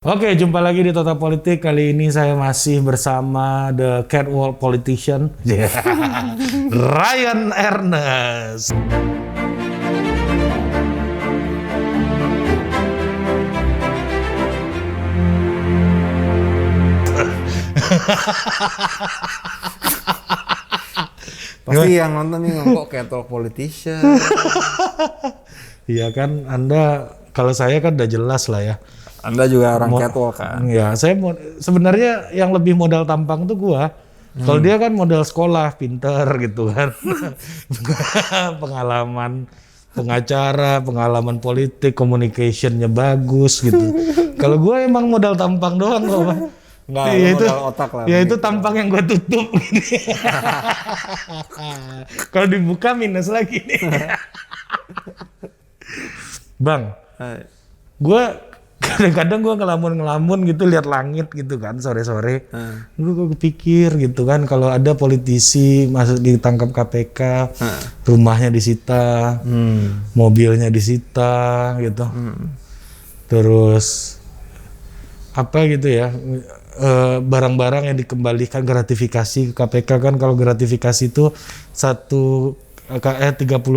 Oke, jumpa lagi di Total Politik. Kali ini saya masih bersama the catwalk politician, Ryan Ernest. Pasti yang nonton nih kok catwalk politician. Iya kan, Anda, kalau saya kan udah jelas lah ya. Anda juga orang catwalk kan? Ya, saya sebenarnya yang lebih modal tampang tuh gua. Kalau dia kan modal sekolah, pinter gitu kan. Pengalaman pengacara, pengalaman politik, communication-nya bagus gitu. Kalau gua emang modal tampang doang kok, Pak. Enggak, ya itu, modal otak lah. Ya itu tampang yang gua tutup. Kalau dibuka minus lagi nih. Bang, gua kadang-kadang gue ngelamun gitu lihat langit gitu kan sore-sore. Gue kepikir gitu kan kalau ada politisi masuk ditangkap KPK, rumahnya disita, mobilnya disita gitu. Terus apa gitu ya, barang-barang yang dikembalikan gratifikasi ke KPK kan, kalau gratifikasi itu 30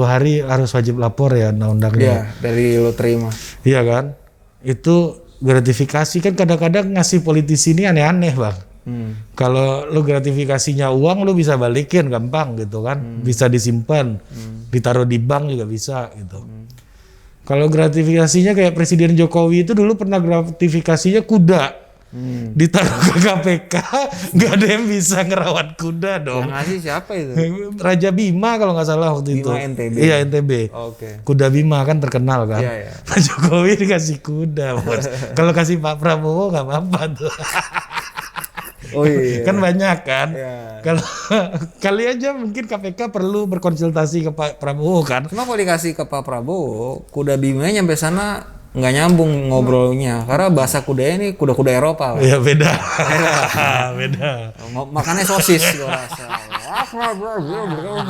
hari harus wajib lapor ya undang-undangnya. Iya, dari lo terima. Iya kan? Itu gratifikasi kan kadang-kadang ngasih politisi ini aneh-aneh, Bang. Kalau lu gratifikasinya uang, lu bisa balikin gampang gitu kan. Bisa disimpan, ditaruh di bank juga bisa gitu. Kalau gratifikasinya kayak Presiden Jokowi itu dulu pernah gratifikasinya kuda. Ditaruh ke KPK, nggak ada yang bisa ngerawat kuda dong. Yang ngasih siapa itu? Raja Bima kalau nggak salah waktu itu. Bima NTB. Iya, NTB. Oke. Kuda Bima kan terkenal kan. Iya, iya. Pak Jokowi dikasih kuda, Bos. Kalau kasih Pak Prabowo nggak apa-apa tuh. Oh iya. Kan banyak kan. Iya. Kalau kali aja mungkin KPK perlu berkonsultasi ke Pak Prabowo kan. Cuma kalau dikasih ke Pak Prabowo, kuda Bima nyampe sana nggak nyambung ngobrolnya, karena bahasa kudanya ini kuda-kuda Eropa. Iya beda. Beda. Makannya sosis gua rasa.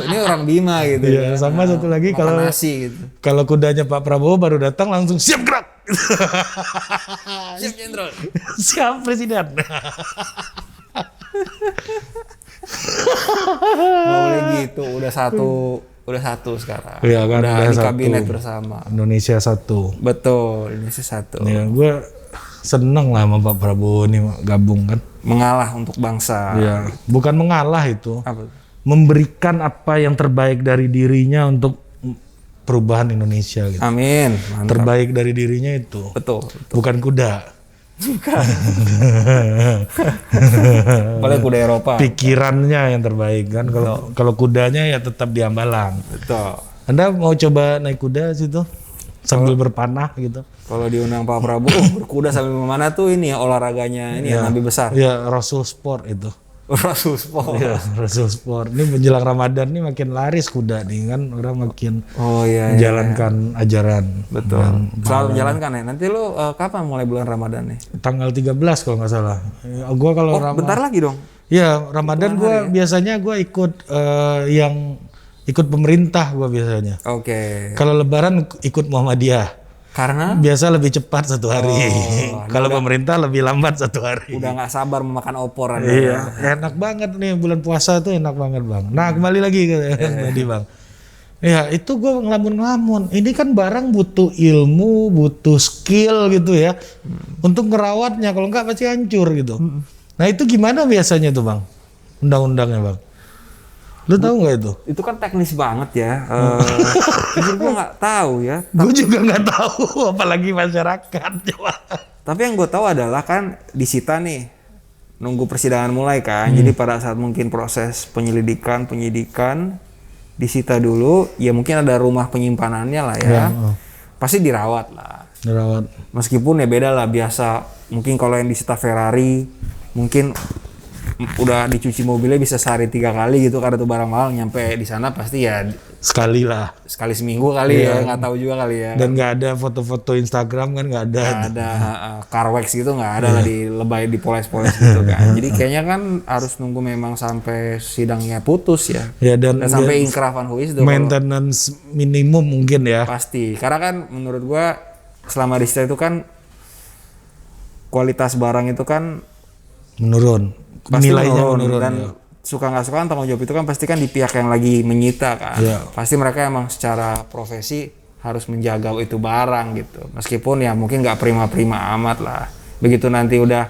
Ini orang Bima gitu. Iya, sama satu lagi kalau nasi gitu. Kalau kudanya Pak Prabowo baru datang langsung siap gerak. Siap Jenderal. Siap Presiden. Nggak boleh gitu, udah satu sekarang. Iya kan, udah di satu. kabinet bersama. Indonesia satu. Betul, Indonesia satu. Ya, gue seneng lah sama Pak Prabowo ini gabung kan. Mengalah untuk bangsa. Iya, bukan mengalah itu. Apa? Memberikan apa yang terbaik dari dirinya untuk perubahan Indonesia gitu. Amin. Mantap. Terbaik dari dirinya itu. Betul. Bukan kuda. Boleh kuda Eropa. Pikirannya yang terbaik kan. Kalau kudanya ya tetap di Ambalang. Betul. Anda mau coba naik kuda situ sambil berpanah gitu? Kalau diundang Pak Prabowo berkuda sambil memanah tuh ini ya olahraganya ini ya, Nabi besar. Ya Rasul Sport itu. Rasul Sport. Iya, Rasul Sport. Ini menjelang Ramadan nih makin laris kuda nih kan, orang makin menjalankan ajaran. Betul. Selalu menjalankan ya. Nanti lu kapan mulai bulan Ramadan nih? Tanggal 13 kalau nggak salah. Gua kalau bentar lagi dong. Ya, Ramadan gua biasanya gua ikut yang ikut pemerintah gua biasanya. Oke. Kalau Lebaran ikut Muhammadiyah. Karena biasa lebih cepat 1 hari. Kalau pemerintah lebih lambat 1 hari. Udah nggak sabar memakan opor. Iya, enak banget nih bulan puasa tuh, enak banget Bang. Nah kembali lagi ke tadi Bang. Ya itu gue ngelamun-ngelamun. Ini kan barang butuh ilmu, butuh skill gitu ya. Untuk ngerawatnya, kalau nggak pasti hancur gitu. Nah itu gimana biasanya tuh Bang? Undang-undangnya Bang? Lu tahu nggak itu? Itu kan teknis banget ya. Jujur gue nggak tahu ya. Gue juga nggak tahu, apalagi masyarakat. Tapi yang gue tahu adalah kan disita nih, nunggu persidangan mulai kan. Jadi pada saat mungkin proses penyidikan disita dulu, ya mungkin ada rumah penyimpanannya lah ya. Pasti dirawat lah. Dirawat. Meskipun ya beda lah, biasa mungkin kalau yang disita Ferrari mungkin udah dicuci mobilnya bisa sehari 3 kali gitu, karena tuh barang mahal, nyampe di sana pasti ya sekali seminggu kali ya, nggak tahu juga kali ya. Dan nggak ada foto-foto Instagram kan, nggak ada. Nggak ada car wax gitu, nggak ada lah, di lebay dipoles-poles gitu kan. Jadi kayaknya kan harus nunggu memang sampai sidangnya putus ya. Dan sampai inkrah van huis maintenance minimum mungkin ya. Pasti, karena kan menurut gua selama di situ itu kan kualitas barang itu kan menurun, pasti nilainya menurun menurun dan ya. suka nggak suka kan tanggung jawab itu kan pasti kan di pihak yang lagi menyita kan. Iya. Pasti mereka emang secara profesi harus menjaga itu barang gitu. Meskipun ya mungkin nggak prima-prima amat lah. Begitu nanti udah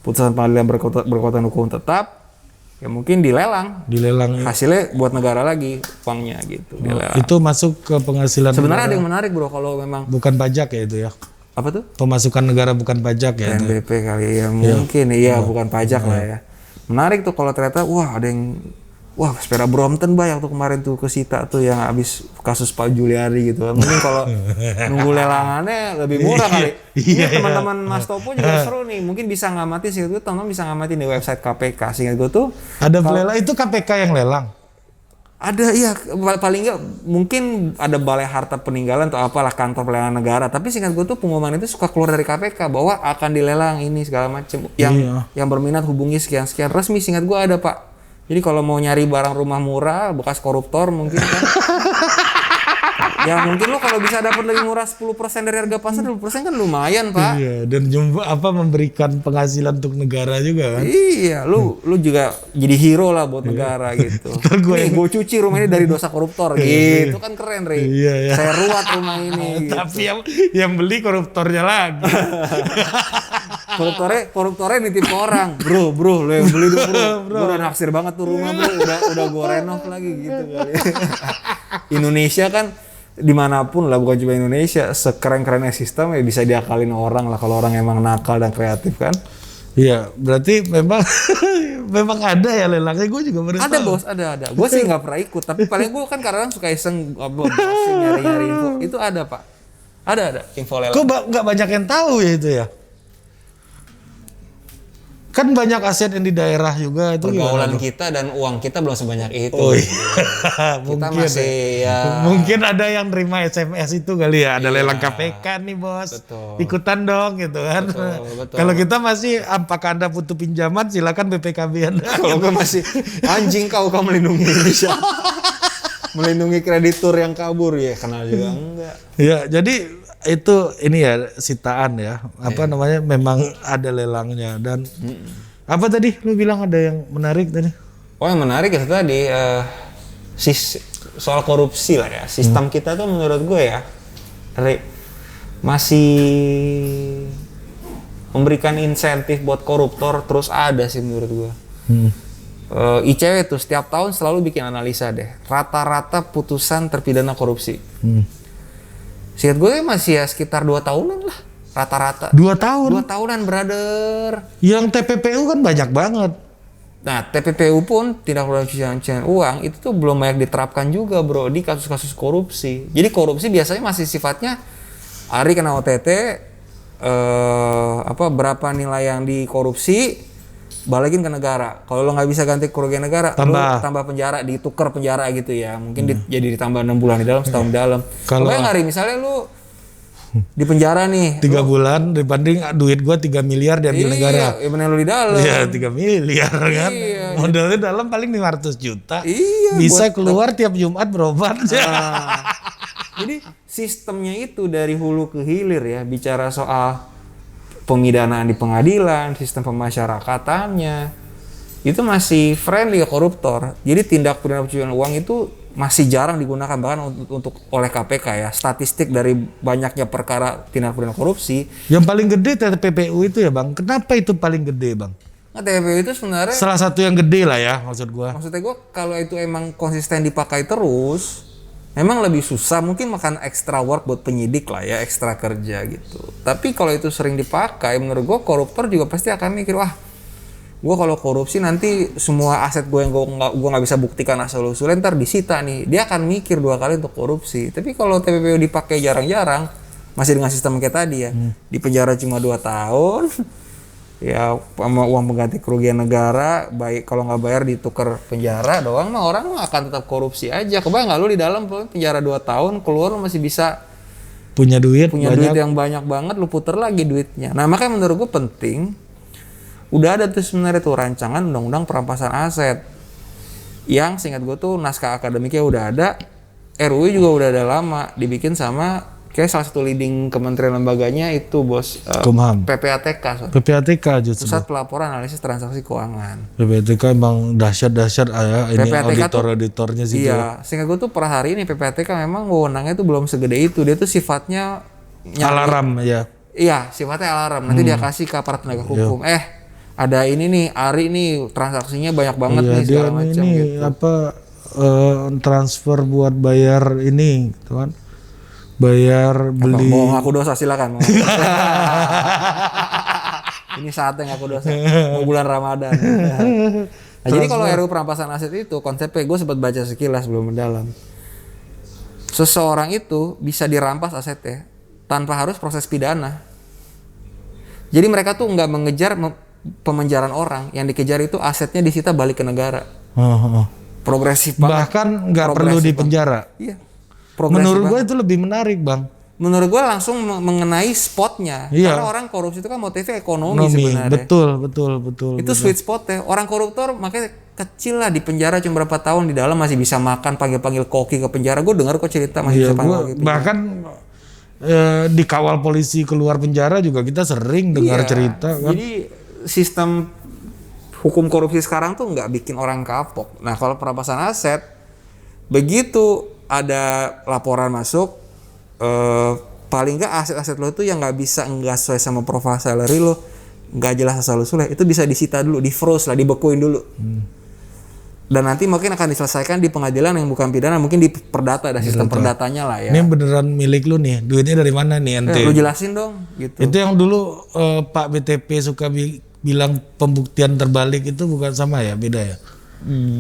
putusan pengadilan berkekuatan hukum tetap, ya mungkin dilelang. Dilelang. Hasilnya buat negara lagi uangnya gitu. Dilelang. Itu masuk ke penghasilan Sebenarnya ada negara. yang menarik bro kalau memang Bukan pajak ya itu ya. apa tuh? Pemasukan negara bukan pajak ya. Itu. PNBP kali ya mungkin iya bukan pajak lah ya. Menarik tuh kalau ternyata ada yang sepeda Brompton Bay waktu kemarin tuh kesita tuh yang habis kasus Pak Juliari gitu. Mungkin kalau nunggu lelangannya lebih murah kali. Iya, Ini teman-teman Mas Topo juga seru nih. Mungkin bisa ngamati sih, teman-teman bisa ngamatin di website KPK. Seingat gue tuh Ada lelang itu KPK yang lelang. ada iya paling nggak mungkin ada balai harta peninggalan atau apalah kantor pelelangan negara. Tapi seingat gue tuh pengumuman itu suka keluar dari KPK bahwa akan dilelang ini segala macam. Yang berminat hubungi sekian resmi seingat gue ada Pak. Jadi kalau mau nyari barang rumah murah bekas koruptor mungkin kan ya mungkin lo kalau bisa dapat lebih murah 10% dari harga pasar 10% kan lumayan Pak. Iya, dan memberikan penghasilan untuk negara juga kan. Iya, lu juga jadi hero lah buat negara gitu. Nih, gue cuci rumah ini dari dosa koruptor gitu kan keren Re. Iya. Saya ruat rumah ini. Gitu. Tapi yang beli koruptornya lagi. koruptornya nitip ke orang. Bro, lo yang beli tuh bro. Gue udah naksir banget tuh rumah bro. Udah gue renov lagi gitu kali. Indonesia kan dimanapun lah bukan cuma Indonesia sekeren-kerennya sistem ya bisa diakalin orang lah kalau orang emang nakal dan kreatif kan. Iya, berarti memang memang ada ya lelangnya. Gue juga baru ada tahu. Bos, ada. Gue sih nggak pernah ikut, tapi paling gue kan kadang suka iseng nyari-nyari info. Itu ada Pak, ada info lelang. Kok nggak banyak yang tahu ya itu ya? Kan banyak aset yang di daerah juga itu. Pergaulan kita dan uang kita belum sebanyak itu. Oh iya. Kita mungkin masih ya. Mungkin ada yang terima SMS itu kali ya. Ada lelang KPK nih bos. Betul. Ikutan dong gitu kan. Betul. Kalau kita masih apakah Anda butuh pinjaman silakan BPKB Anda. Kalau gue masih anjing kau melindungi Indonesia. Melindungi kreditur yang kabur ya kenal juga enggak. Ya jadi itu ini ya sitaan ya. Apa namanya memang ada lelangnya dan apa tadi lu bilang ada yang menarik tadi? Oh yang menarik itu tadi soal korupsi lah ya. Sistem kita tuh menurut gue ya masih memberikan insentif buat koruptor terus ada sih menurut gue. ICW tuh setiap tahun selalu bikin analisa deh. Rata-rata putusan terpidana korupsi. Seingat gue masih ya sekitar 2 tahunan lah rata-rata. 2 tahun? 2 tahunan brother. Yang TPPU kan banyak banget. Nah TPPU pun tindak pidana pencucian uang itu tuh belum banyak diterapkan juga bro di kasus-kasus korupsi. Jadi korupsi biasanya masih sifatnya Ari kena OTT berapa nilai yang dikorupsi balikin ke negara. Kalau lo nggak bisa ganti kerugian negara, lo tambah penjara, ditukar penjara gitu ya. Mungkin jadi ditambah 6 bulan di dalam, setahun di dalam. Kalau nggak misalnya lo di penjara nih 3 bulan dibanding duit gua 3 miliar diambil negara. Iya, bener lo di dalam. Iya, 3 miliar kan. Iya, modalnya dalam paling 500 juta. Iya, bisa keluar tiap Jumat berobat. Jadi sistemnya itu dari hulu ke hilir ya, bicara soal pemidanaan di pengadilan, sistem pemasyarakatannya itu masih friendly ke koruptor. Jadi tindak pidana pencucian uang itu masih jarang digunakan bahkan untuk oleh KPK ya. Statistik dari banyaknya perkara tindak pidana korupsi. Yang paling gede TPPU itu ya Bang. Kenapa itu paling gede Bang? Nah, TPPU itu sebenarnya salah satu yang gede lah ya maksud gua. Maksudnya gua kalau itu emang konsisten dipakai terus memang lebih susah, mungkin makan extra work buat penyidik lah ya, ekstra kerja gitu. Tapi kalau itu sering dipakai, menurut gue koruptor juga pasti akan mikir, wah, gue kalau korupsi nanti semua aset gue yang gue nggak bisa buktikan asal-usulnya ntar disita nih. Dia akan mikir 2 kali untuk korupsi. Tapi kalau TPPU dipakai jarang-jarang, masih dengan sistem kayak tadi ya, di penjara cuma 2 tahun. Ya sama uang pengganti kerugian negara, baik kalau nggak bayar ditukar penjara doang mah orang mah akan tetap korupsi aja. Kebayang nggak lu di dalam penjara 2 tahun keluar lu masih bisa punya duit duit yang banyak banget, lu puter lagi duitnya. Nah makanya menurut gue penting udah ada tuh sebenarnya tuh rancangan undang-undang perampasan aset yang seingat gue tuh naskah akademiknya udah ada, RUU juga udah ada lama dibikin sama kayak salah satu leading kementerian lembaganya itu bos Kumham. PPATK. PPATK justru. Pusat Pelaporan Analisis Transaksi Keuangan. PPATK emang dahsyat ya, ini PPATK auditor-auditornya sih. Iya, sehingga gue tuh per hari ini PPATK memang wewenangnya tuh belum segede itu. Dia tuh sifatnya Alarm ya. Iya, sifatnya alarm. Nanti dia kasih ke aparat penegak hukum. Ada ini nih, Ari nih transaksinya banyak banget Iya, nih dia segala macam ini gitu. transfer buat bayar ini, gitu kan. Bayar beli. Mau ngaku dosa silakan. Ini saatnya ngaku dosa. Mau bulan Ramadan. Nah, jadi kalau RUU perampasan aset itu konsepnya gue sempat baca sekilas belum mendalam. Seseorang itu bisa dirampas asetnya tanpa harus proses pidana. Jadi mereka tuh nggak mengejar pemenjaraan orang, yang dikejar itu asetnya disita balik ke negara. Progresif banget. Bahkan nggak perlu di penjara. Iya. Menurut gue itu lebih menarik, Bang. Menurut gue langsung mengenai spotnya. Iya. Karena orang korupsi itu kan motifnya ekonomi sebenarnya. Betul. Itu sweet spotnya. Orang koruptor makanya kecil lah di penjara cuma berapa tahun, di dalam masih bisa makan, panggil koki ke penjara. Gue dengar kok cerita masih bisa panggil koki. Bahkan dikawal polisi keluar penjara juga kita sering dengar cerita kan. Jadi sistem hukum korupsi sekarang tuh nggak bikin orang kapok. Nah kalau perampasan aset, begitu ada laporan masuk, paling nggak aset-aset lo itu yang nggak sesuai sama profile salary lo, nggak jelas asal usulnya, itu bisa disita dulu, di froze lah, dibekuin dulu. Dan nanti mungkin akan diselesaikan di pengadilan yang bukan pidana, mungkin di perdata, ada sistem perdatanya lah ya. Ini beneran milik lu nih, duitnya dari mana nih ente? Lu jelasin dong gitu. Itu yang dulu Pak BTP suka bilang pembuktian terbalik itu bukan sama ya, beda ya?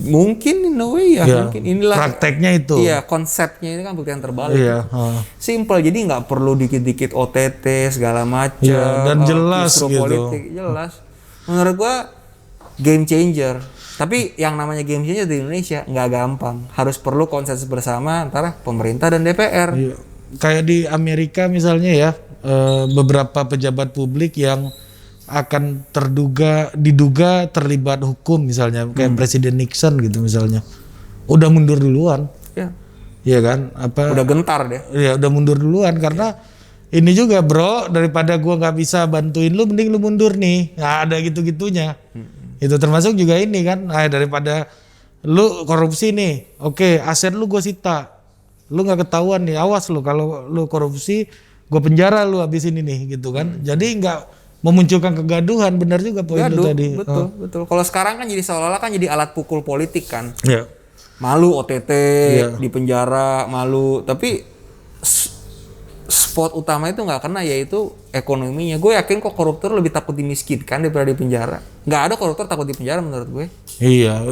Mungkin in a way ya, mungkin inilah prakteknya itu. Iya, konsepnya ini kan buktian terbalik. Iya. Simple, jadi nggak perlu dikit-dikit OTT segala macam. Iya, dan jelas gitu. Politik, jelas. Menurut gua game changer. Tapi yang namanya game changer di Indonesia nggak gampang. Harus perlu konsensus bersama antara pemerintah dan DPR. Iya. Kayak di Amerika misalnya ya, beberapa pejabat publik yang akan diduga terlibat hukum misalnya, kayak Presiden Nixon gitu misalnya, udah mundur duluan. Iya kan? Udah gentar deh. Iya, udah mundur duluan karena ini juga bro, daripada gua nggak bisa bantuin lu, mending lu mundur nih. Nah, ada gitu-gitunya. Itu termasuk juga ini kan, daripada lu korupsi nih, oke, aset lu gue sita, lu nggak ketahuan nih, awas lu kalau lu korupsi, gue penjara lu habis ini nih, gitu kan. Jadi nggak memunculkan kegaduhan, benar juga poin lu tadi. Betul. Kalau sekarang kan jadi seolah-olah kan jadi alat pukul politik kan. Iya. Malu OTT di penjara, malu. Tapi spot utama itu nggak kena, yaitu ekonominya. Gue yakin kok koruptor lebih takut dimiskinkan daripada di penjara. Nggak ada koruptor takut di penjara menurut gue. Iya,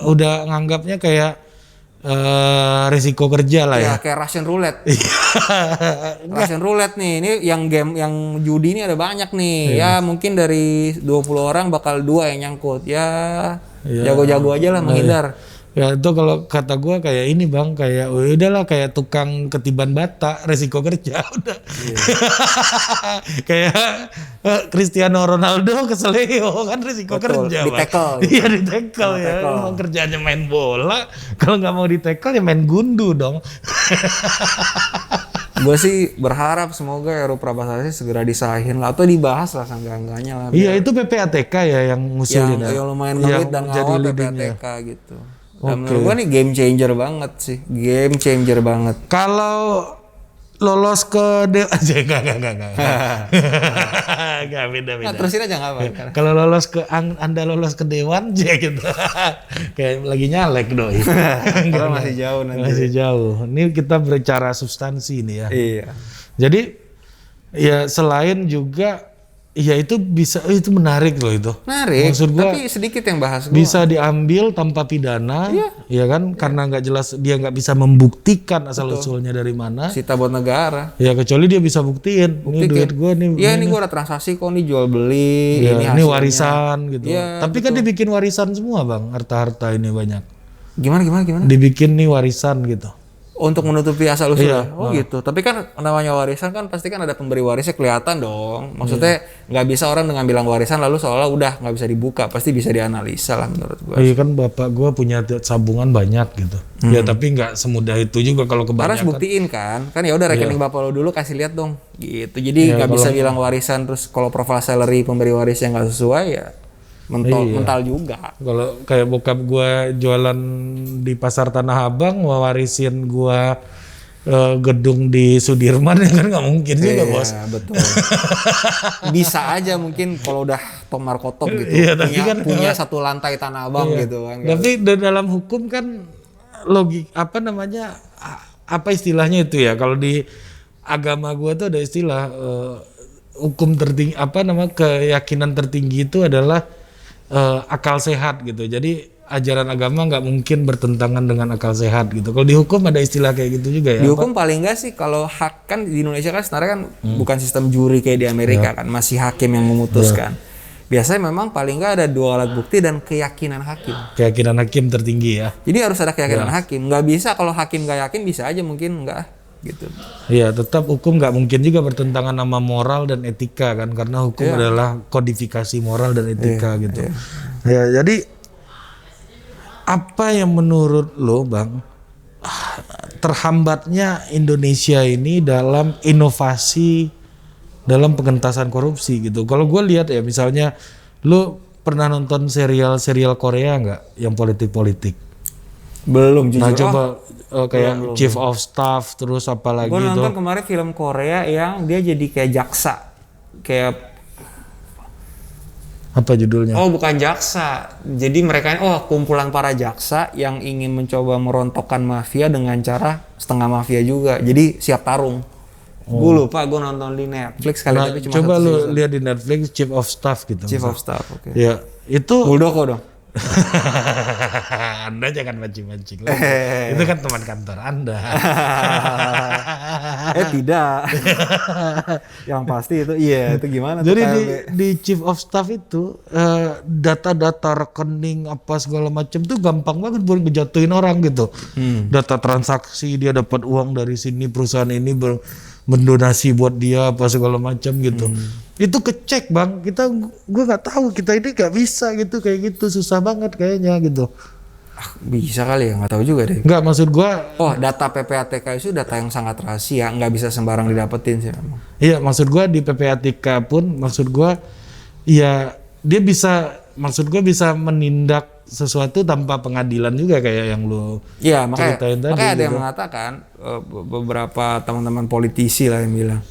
udah nganggapnya kayak risiko kerja lah ya. Kayak Russian roulette. Russian roulette nih, ini yang game yang judi ini ada banyak nih. Ya mungkin dari 20 orang bakal 2 yang nyangkut. Ya jago-jago aja lah menghindar. Ya itu kalau kata gue kayak ini bang, kayak udahlah kayak tukang ketiban bata, resiko kerja udah. Kayak Cristiano Ronaldo ke Seleo kan resiko kerja. Di tackle. Iya di tackle ya. Emang kerjanya main bola, kalau nggak mau di tackle ya main gundu dong. Gue sih berharap semoga RUU perampasan aset segera disahin lah, atau dibahas lah seenggak-enggaknya lah. Iya itu PPATK ya yang ngusulin. Yang lumayan ngelit dan ngawal PPATK gitu. Dan menurut gue nih game changer banget sih. Game changer banget. Kalau lolos ke enggak. Enggak beda. Nah, terusin aja enggak apa. Kalau Anda lolos ke dewan aja gitu. Kayak lagi nyalek doi. Kalau masih jauh nanti. Masih jauh. Ini kita berbicara substansi nih ya. Iya. Jadi ya selain juga ya itu bisa, itu menarik loh itu. Menarik. Maksud gua, tapi sedikit yang bahas gua. Bisa diambil tanpa pidana, ya kan? Karena nggak jelas, dia nggak bisa membuktikan asal usulnya dari mana. Sita buat negara. Ya kecuali dia bisa buktiin. Ini duit gua nih. Iya ini gua ada transaksi kok, nih jual beli. Ya, ini warisan gitu. Ya, tapi kan dibikin warisan semua bang, harta-harta ini banyak. Gimana? Dibikin nih warisan gitu. Untuk menutupi asal usulnya. Iya. Oh gitu. Tapi kan namanya warisan kan pasti kan ada pemberi warisnya kelihatan dong. Maksudnya nggak bisa orang dengan bilang warisan lalu seolah udah nggak bisa dibuka. Pasti bisa dianalisa lah menurut gue. Iya kan bapak gue punya tabungan banyak gitu. Ya tapi nggak semudah itu juga kalau Harus kebanyakan. buktiin kan ya udah rekening bapak lo dulu kasih lihat dong. Gitu. Jadi nggak bisa bilang warisan terus kalau profile salary pemberi warisnya nggak sesuai ya mental juga. Kalau kayak bokap gue jualan di pasar Tanah Abang, warisin gue gedung di Sudirman ya kan nggak mungkin juga bos. Betul. Bisa aja mungkin kalau udah Tomar Kotok gitu. Iya, tapi kan punya satu lantai Tanah Abang gitu kan. Tapi dalam hukum kan apa istilahnya itu ya? Kalau di agama gue tuh ada istilah hukum tertinggi keyakinan tertinggi itu adalah akal sehat gitu. Jadi ajaran agama nggak mungkin bertentangan dengan akal sehat gitu. Kalau di hukum ada istilah kayak gitu juga ya? Di hukum paling nggak sih kalau hak kan di Indonesia kan sebenarnya kan bukan sistem juri kayak di Amerika kan, masih hakim yang memutuskan. Biasanya memang paling nggak ada 2 alat bukti dan keyakinan hakim. Keyakinan hakim tertinggi ya. Jadi harus ada keyakinan hakim. Nggak bisa kalau hakim nggak yakin bisa aja mungkin nggak gitu. Iya, tetap hukum nggak mungkin juga bertentangan sama moral dan etika kan, karena hukum adalah kodifikasi moral dan etika gitu. Ya, jadi apa yang menurut lo Bang terhambatnya Indonesia ini dalam inovasi dalam pengentasan korupsi gitu? Kalau gue lihat ya misalnya lo pernah nonton serial Korea nggak yang politik-politik? Belum jujur. Nah coba kayak Chief of Staff terus apa lagi Gue itu? nonton kemarin film Korea yang dia jadi kayak jaksa, kayak apa judulnya? oh bukan jaksa, jadi mereka kumpulan para jaksa yang ingin mencoba merontokkan mafia dengan cara setengah mafia juga, jadi siap tarung. Gue lupa, gue nonton di Netflix kali tapi cuma coba satu lu season. lihat di Netflix Chief of Staff gitu. Chief of Staff, oke. Ya itu. Muldoko dong. Anda jangan mancing-mancing lah. Itu kan teman kantor Anda. Tidak. Yang pasti itu itu gimana Jadi tuh di Chief of Staff itu data-data rekening apa segala macam tuh gampang banget buat ngejatuhin orang gitu. Data transaksi dia dapat uang dari sini, perusahaan ini mendonasi buat dia apa segala macam gitu. Itu kecek Bang, gue nggak tahu, kita ini nggak bisa gitu, kayak gitu susah banget kayaknya gitu. Bisa kali ya, nggak tahu juga deh. Nggak, maksud gue data PPATK itu data yang sangat rahasia, nggak bisa sembarang didapetin sih memang. Iya, maksud gue di PPATK pun maksud gue ya dia bisa, maksud gue bisa menindak sesuatu tanpa pengadilan juga kayak yang lo ceritain tadi. Makanya ada yang mengatakan beberapa teman-teman politisi lah yang bilang,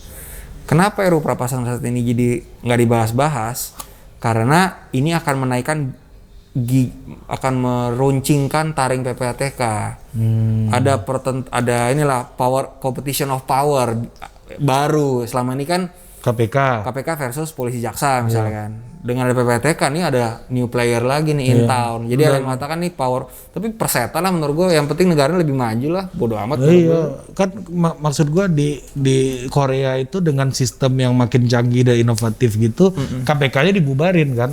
kenapa RUU Prapasan saat ini jadi nggak dibahas-bahas? Karena ini akan menaikkan akan meruncingkan taring PPATK. Ada inilah power competition of power baru. Selama ini kan KPK versus polisi jaksa misalnya kan. Dengan ada PPATK nih ada new player lagi nih in town. Jadi ada yang mengatakan nih power, tapi persetan lah menurut gue, yang penting negaranya lebih maju lah, bodo amat. Iya, kan maksud gue di Korea itu dengan sistem yang makin canggih dan inovatif gitu, KPK-nya dibubarin kan.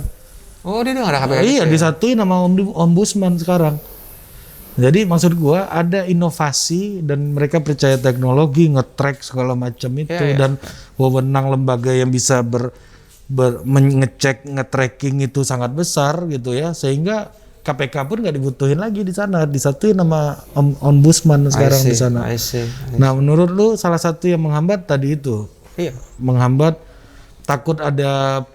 Oh, dia udah ada KPK. Iya, disatuin sama ombudsman sekarang. Jadi maksud gue ada inovasi dan mereka percaya teknologi, nge-track segala macam itu, dan wewenang lembaga yang bisa ngecek, nge-tracking itu sangat besar gitu ya, sehingga KPK pun nggak dibutuhin lagi di sana, disatuin sama ombudsman sekarang di sana. Nah, menurut lu salah satu yang menghambat tadi itu? Iya. Menghambat, takut ada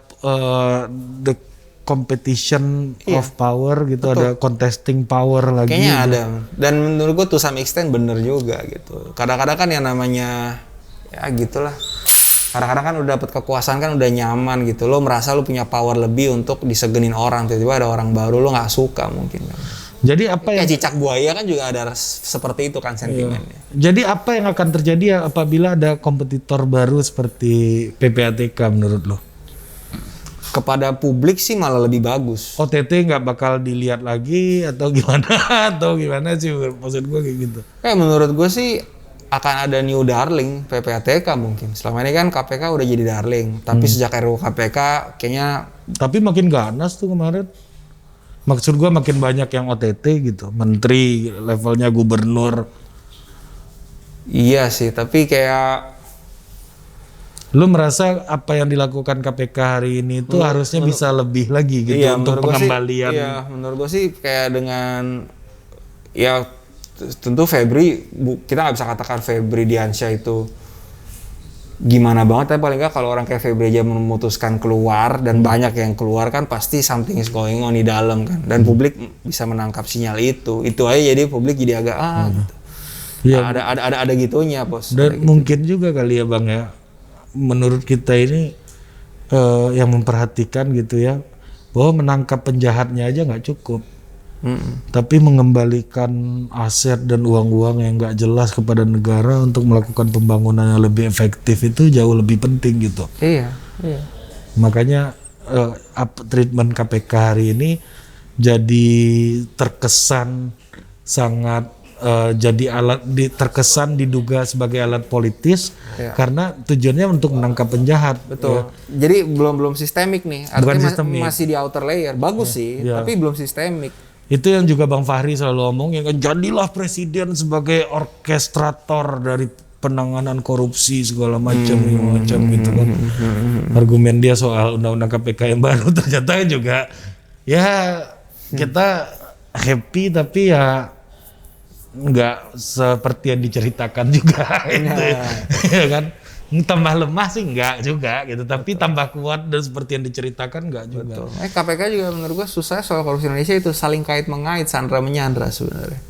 the competition of power gitu. Betul. Ada contesting power lagi. Kayaknya gitu. ada. Dan menurut gua to some extent bener juga gitu. Kadang-kadang kan yang namanya ya gitulah. Kadang-kadang kan udah dapat kekuasaan kan udah nyaman gitu. Lo merasa lo punya power lebih untuk disegenin orang. Tiba-tiba ada orang baru lo nggak suka mungkin. Jadi apa yang cicak buaya kan juga ada seperti itu kan sentimennya. Jadi apa yang akan terjadi apabila ada kompetitor baru seperti PPATK menurut lo? Kepada publik sih malah lebih bagus. OTT nggak bakal dilihat lagi atau gimana? Atau gimana sih maksud gue kayak gitu? Menurut gue sih akan ada new darling PPATK mungkin. Selama ini kan KPK udah jadi darling, tapi sejak RUU KPK kayaknya. Tapi makin ganas tuh kemarin. Maksud gue makin banyak yang OTT gitu, menteri levelnya gubernur. Iya sih, tapi kayak Lu merasa apa yang dilakukan KPK hari ini itu harusnya bisa lebih lagi gitu untuk menurut gua sih, pengembalian. iya, menurut gue sih kayak dengan ya tentu Febri, kita nggak bisa katakan Febri Diansyah itu gimana banget, tapi paling nggak kalau orang kayak Febri aja memutuskan keluar dan banyak yang keluar kan pasti something is going on di dalam kan, dan publik bisa menangkap sinyal itu aja, jadi publik jadi agak gitu. Ya, ada gitunya bos. Dan mungkin juga kali ya Bang ya, menurut kita ini yang memperhatikan gitu ya, bahwa menangkap penjahatnya aja nggak cukup, tapi mengembalikan aset dan uang-uang yang nggak jelas kepada negara untuk melakukan pembangunan yang lebih efektif itu jauh lebih penting gitu. Iya. Makanya treatment KPK hari ini jadi terkesan sangat jadi terkesan diduga sebagai alat politis karena tujuannya untuk menangkap penjahat. Betul. Jadi belum sistemik nih. Artinya masih di outer layer. Bagus sih, tapi belum sistemik. Itu yang juga Bang Fahri selalu ngomong, yang kan jadilah presiden sebagai orkestrator dari penanganan korupsi segala macam gitu kan. Argumen dia soal undang-undang KPK yang baru ternyata juga ya kita happy tapi ya nggak seperti yang diceritakan juga gitu ya kan. Tambah lemah sih enggak juga gitu, tapi tambah kuat dan seperti yang diceritakan enggak juga. Betul. KPK juga menurut gua susah soal korupsi Indonesia itu saling kait mengait, sandra menyandra sebenarnya.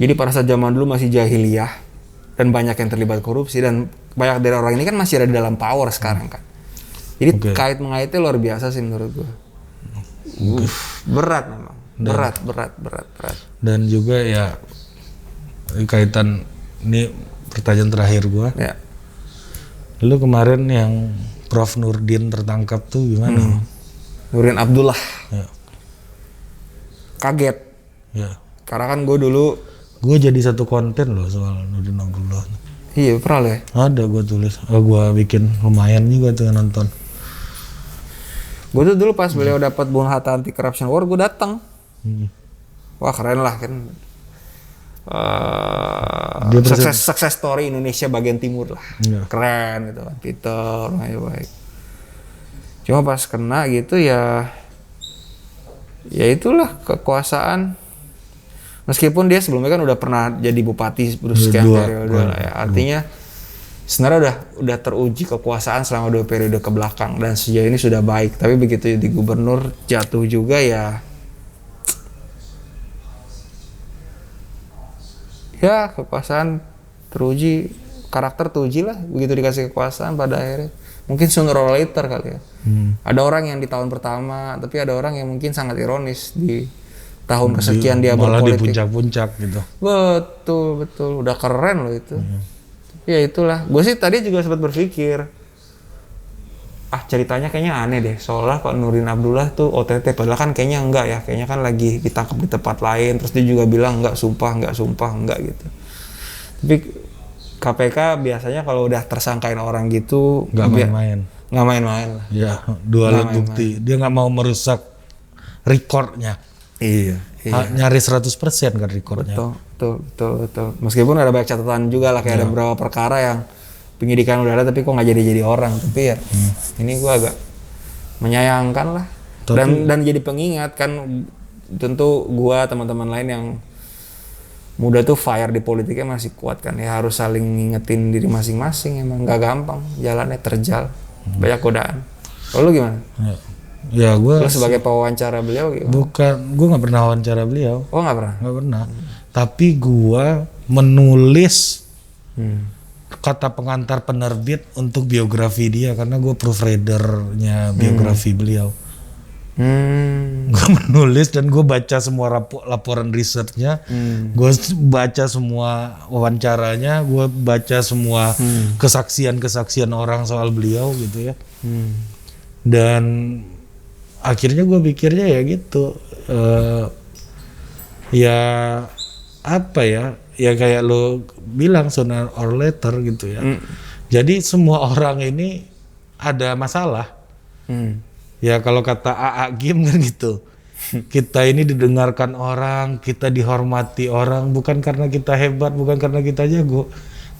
Jadi pada saat zaman dulu masih jahiliyah dan banyak yang terlibat korupsi dan banyak dari orang ini kan masih ada di dalam power sekarang kan. Jadi kait mengaitnya luar biasa sih menurut gua. Berat memang. Berat. Dan juga ya kaitan ini pertanyaan terakhir gua. Ya. Lu kemarin yang Prof Nurdin tertangkap tuh gimana? Nurdin Abdullah. Ya. Kaget. Ya. Karena kan gue jadi satu konten loh soal Nurdin Abdullah. Iya, pernah lo ya? Ada gue tulis. Gue bikin lumayan juga tuh nonton. Gue tuh dulu pas beliau dapat Bung Hatta Anti Corruption Award, gue datang. Wah keren lah kan. Sukses story Indonesia bagian timur lah. Keren gitu kan. Peter, baik. Cuma pas kena gitu ya itulah kekuasaan. Meskipun dia sebelumnya kan udah pernah jadi bupati sekian periode lah ya. Artinya sebenarnya udah teruji kekuasaan selama 2 periode ke belakang dan sejauh ini sudah baik. Tapi begitu di gubernur jatuh juga ya kekuasaan teruji, karakter teruji lah begitu dikasih kekuasaan pada akhirnya. Mungkin sooner or later kali ya. Ada orang yang di tahun pertama, tapi ada orang yang mungkin sangat ironis di tahun kesekian dia malah berpolitik. Di puncak-puncak gitu. Betul. Udah keren loh itu. Ya itulah. Gue sih tadi juga sempat berpikir, ceritanya kayaknya aneh deh. Soalnya Pak Nurdin Abdullah tuh OTT, padahal kan kayaknya enggak ya. Kayaknya kan lagi ditangkap di tempat lain. Terus dia juga bilang enggak sumpah gitu. Tapi KPK biasanya kalau udah tersangkain orang gitu nggak main-main lah. Ya, dua alat bukti. Dia nggak mau merusak rekornya. Iya. Nyaris 100% kan rekornya. Betul. Meskipun ada banyak catatan juga lah, kayak ada beberapa perkara yang penyidikan udah ada tapi kok nggak jadi orang. Tapi ya ini gua agak menyayangkan lah. Dan jadi pengingat kan, tentu gua teman-teman lain yang muda tuh fire di politiknya masih kuat kan ya, harus saling ngingetin diri masing-masing. Emang nggak gampang jalannya, terjal banyak godaan. Kalau lu gimana? Ya gue sebagai pewawancara beliau gimana? Bukan, gue nggak pernah wawancara beliau. Oh nggak pernah? Nggak pernah. Tapi gue menulis kata pengantar penerbit untuk biografi dia karena gue proofreadernya biografi beliau. Gue menulis dan gue baca semua laporan risetnya, gue baca semua wawancaranya, gue baca semua kesaksian orang soal beliau gitu ya. Dan akhirnya gue pikirnya ya gitu, ya apa ya kayak lo bilang sooner or later gitu ya. Jadi semua orang ini ada masalah. Ya kalau kata AA Gim kan gitu, kita ini didengarkan orang, kita dihormati orang bukan karena kita hebat, bukan karena kita jago,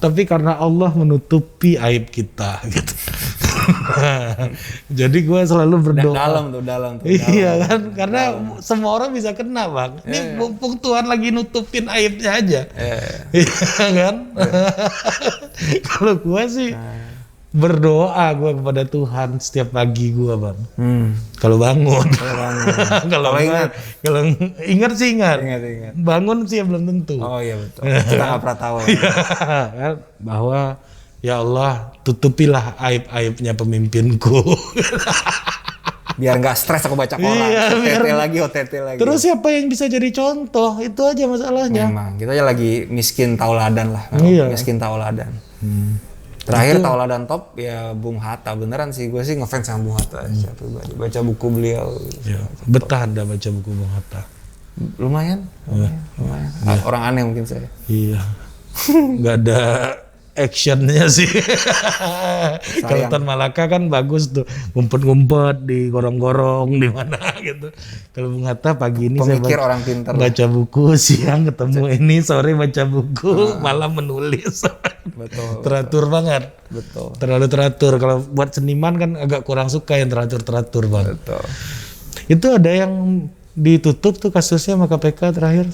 tapi karena Allah menutupi aib kita gitu. Jadi gue selalu berdoa. Dalam tuh. Iya kan, karena semua orang bisa kena bang. Ini mumpung Tuhan lagi nutupin aibnya aja. Iya kan. Kalau gue sih berdoa gue kepada Tuhan setiap pagi gue bang. Kalau bangun. Kalau ingat sih ingat. Bangun sih belum tentu. Oh iya betul. Kita nggak pernah tahu. Kan? Bahwa ya Allah tutupilah aib-aibnya pemimpinku. Biar nggak stres aku baca koran. OTT lagi. Terus siapa yang bisa jadi contoh? Itu aja masalahnya. Memang kita aja lagi miskin tauladan lah. Miskin tauladan. Terakhir tauladan top ya Bung Hatta. Beneran sih gue sih ngefans sama Bung Hatta secara pribadi. Baca buku beliau. Ya, betah Anda baca buku Bung Hatta. Lumayan. Orang aneh mungkin saya. Iya. Nggak ada actionnya sih. Kalau Tan Malaka kan bagus tuh, ngumpet-ngumpet di gorong-gorong di mana gitu. Kalau Bung Hatta pagi ini pemikir saya orang pintar. Baca buku, siang ketemu ini, sore baca buku, malam menulis. Betul. Teratur banget. Betul. Terlalu teratur. Kalau buat seniman kan agak kurang suka yang teratur-teratur bang. Betul. Itu ada yang ditutup tuh kasusnya sama KPK terakhir.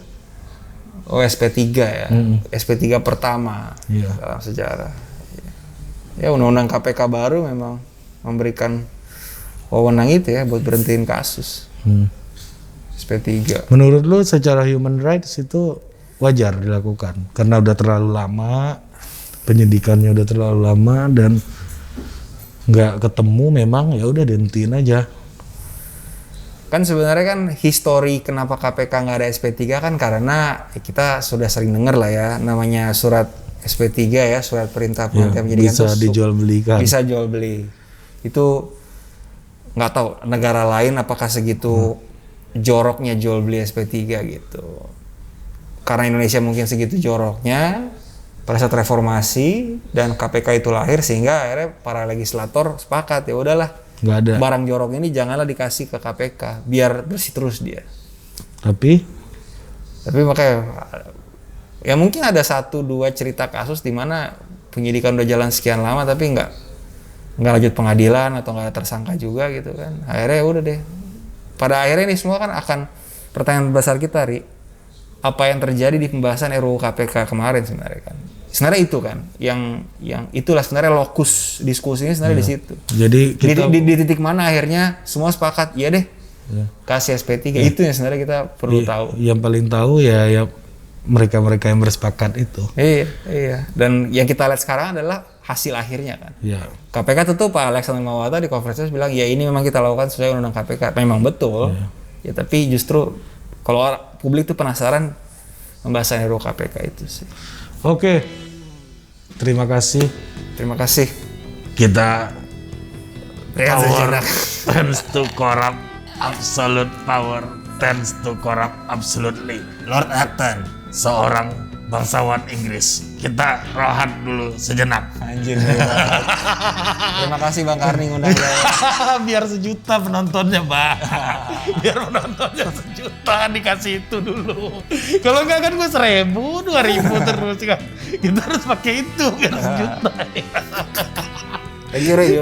Oh SP3 ya, SP3 pertama dalam sejarah. Ya undang-undang KPK baru memang memberikan wewenang itu ya buat berhentiin kasus. SP3. Menurut lu secara human rights itu wajar dilakukan karena udah terlalu lama, penyidikannya udah terlalu lama dan nggak ketemu, memang ya udah dihentiin aja. Kan sebenarnya kan histori kenapa KPK nggak ada SP3 kan karena kita sudah sering dengar lah ya namanya surat SP3 ya, surat perintah penghentian penyidikan bisa dijual belikan. Bisa jual beli. Itu nggak tahu negara lain apakah segitu joroknya jual beli SP3 gitu. Karena Indonesia mungkin segitu joroknya pada saat reformasi dan KPK itu lahir sehingga akhirnya para legislator sepakat ya udahlah. Nggak ada. Barang jorok ini janganlah dikasih ke KPK biar bersih terus dia. Tapi makanya ya mungkin ada 1-2 cerita kasus di mana penyidikan udah jalan sekian lama tapi nggak lanjut pengadilan atau nggak tersangka juga gitu kan. Akhirnya udah deh. Pada akhirnya ini semua kan akan pertanyaan besar kita, Ri. Apa yang terjadi di pembahasan RUU KPK kemarin sebenarnya kan? Sebenarnya itu kan yang itulah sebenarnya lokus diskusinya sebenarnya di situ. Jadi kita di titik mana akhirnya semua sepakat ya deh kasih SP3 itu yang sebenarnya kita perlu tahu. Yang paling tahu ya mereka yang bersepakat itu. Iya. Dan yang kita lihat sekarang adalah hasil akhirnya kan. Iya. KPK tentu Pak Alexander Marwata di konferensi bilang ya ini memang kita lakukan sesuai undang-undang KPK. Memang betul. Ya tapi justru kalau publik tuh penasaran pembahasan RUU KPK itu sih. Oke. Terima kasih. Kita power tends to corrupt, absolute power tends to corrupt absolutely. Lord Acton, seorang bangsawan Inggris. Kita rohat dulu sejenak. Anjir. Terima kasih Bang Karni ngundang saya. Biar sejuta penontonnya, Bang. Biar penontonnya sejuta dikasih itu dulu. Kalau enggak kan gue 1.000, 2.000 terus kan. Kita harus pakai itu biar sejuta. Thank you, Ray.